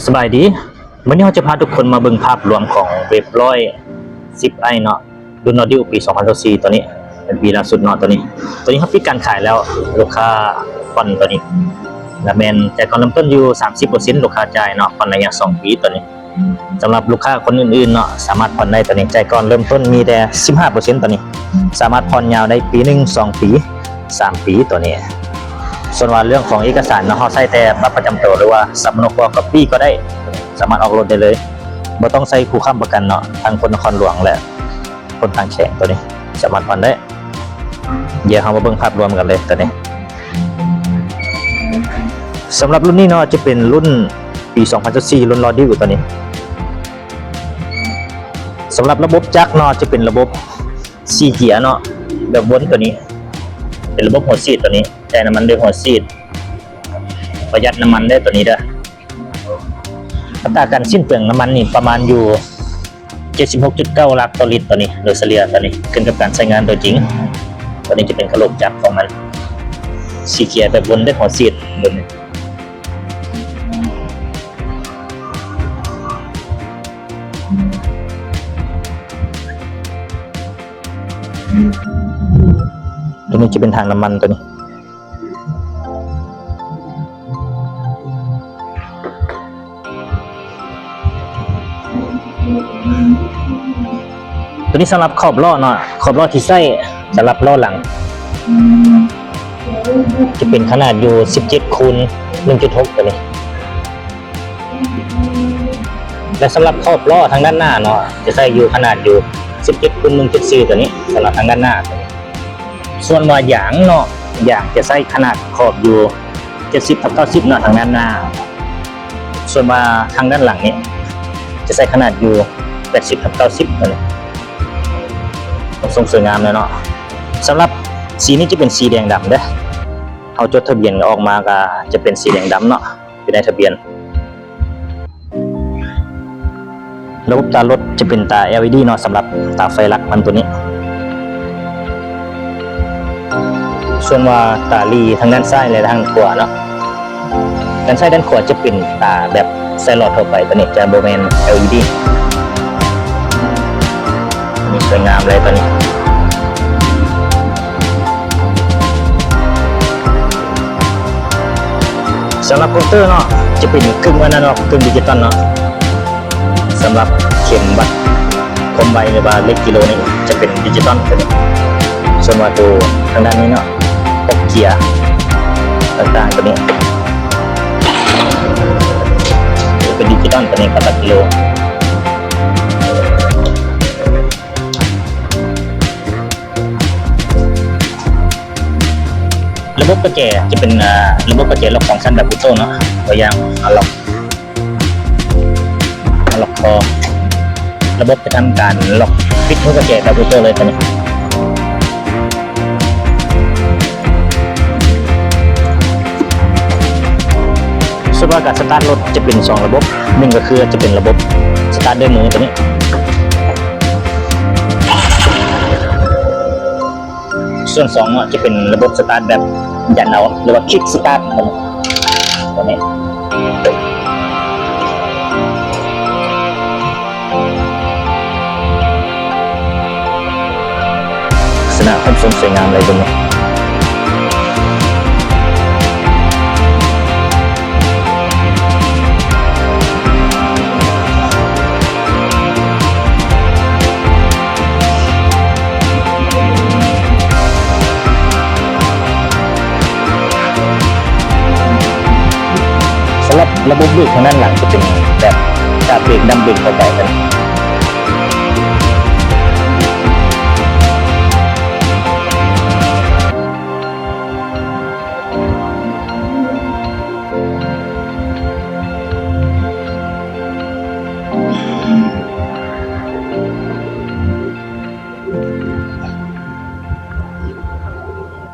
สบายดีวันนี้เราจะพาทุกคนมาเบิ่งภาพรวมของเว็บ110i เนาะรุ่น Audio ปี 2024ตัวนี้เป็นปีล่าสุดเนาะตัวนี้เขาปิดการขายแล้วลูกค้าผ่อนตัวนี้และแม่นแต่ก่อนเริ่มต้นอยู่ 30% ลูกค้าจ่ายเนาะผ่อนระยะ2ปีตัวนี้สำหรับลูกค้าคนอื่นๆเนาะสามารถผ่อนได้ตัวนี้จ่ายก่อนเริ่มต้นมีแต่ 15% ตัวนี้สามารถผ่อนยาวได้ปีนึง2ปี3ปีตัวนี้ส่วนว่าเรื่องของเอกสารเนาะเฮาใช้แต่บัตรประจำตัวหรือว่าสำเนาก๊อปปี้ก็ได้สามารถออกรถได้เลยบ่ต้องใช้ผู้ค้ำประกันเนาะทางคนนครหลวงและคนต่างแขงตัวนี้สามารถผ่อนได้เดี๋ยวเรามาเบิ่งภาพรวมกันเลยตัวนี้สำหรับรุ่นนี้เนาะจะเป็นรุ่นปี 2024 รุ่น Audio ตัวนี้สำหรับระบบจักรเนาะจะเป็นระบบ4เกียร์เนาะแบบวนตัวนี้เป็นระบบหัวฉีดตัวนี้ใช้น้ำมันด้วยหัวฉีดประหยัดน้ำมันได้ตัวนี้เด้ออัตราการสิ้นเปลืองน้ำมันนี่ประมาณอยู่ 76.9 ลักต่อลิตรตัวนี้โดยเฉลี่ยตัวนี้ขึ้นกับการใช้งานโดยจริงตัวนี้จะเป็นระบบจักรของมัน4เกียร์แบบวนด้วยหัวฉีดบนนี้ตัวนี้จะเป็นทางน้ำมันตัวนี้สำหรับขอบล้อเนาะขอบล้อที่ใส่สำหรับล้อหลังจะเป็นขนาดอยู่17คูณ 1.6 ตัวนี้และสำหรับขอบล้อทางด้านหน้าเนาะจะใส่อยู่ขนาดอยู่17คูณ 1.4 ตัวนี้สำหรับทางด้านหน้าส่วนว่าหยางเนาะหยางจะใส่ขนาดขอบอยู่70/90เนาะทางด้านหน้าส่วนว่าทางด้านหลังนี้จะใส่ขนาดอยู่80/90ตัวนี้ทรงสวยงามเลยเนาะสำหรับสีนี้จะเป็นสีแดงดำเด้อเอาจดทะเบียนออกมาก็จะเป็นสีแดงดำเนาะอยู่ในทะเบียนระบบตารถจะเป็นตา LED เนาะสำหรับตาไฟหลักมันตัวนี้ส่วนว่าตาลีทางด้านซ้ายและทางขวาเนาะด้านซ้ายด้านขวาจะเป็นตาแบบไซลอดทั่วไปตัวนี้จะบ่แม่น LED นี่สวยงามเลยตัวนี้สำหรับคอมพิวเตอร์เนาะจะเป็นกึ่งอนาล็อกกึ่งดิจิตอลเนาะสำหรับเข็มบัตรคมไวหรือว่าเลขกิโลนี่จะเป็นดิจิตอลตัวนี้ส่วนว่าตัวทางด้านนี้เนาะพวกเกียร์ต่างๆตัวนี้จะเป็นดิจิตอลตัวนี้กับหลักกิโลระบบกระแจจะเป็นระบบกระแจล็อก2ชั้นแบบออโต้เนาะตัวอย่างล็อกคอระบบจะทำการล็อกปิดหัวกระแจแบบออโต้เลยตัวนี้ส่วนว่าการสตาร์ทรถจะเป็น2ระบบ1ก็คือจะเป็นระบบสตาร์ทด้วยมือตัวนี้ส่วน2จะเป็นระบบสตาร์ทแบบยันเอาหรือว่าคิกสตาร์ทตัวนี้ลักษณะความสวยงามเลยตัวนี้สำหรับระบบเบรกทางด้านหลังจะเป็นแบบกาเบรกดำเบรกเข้าไปกัน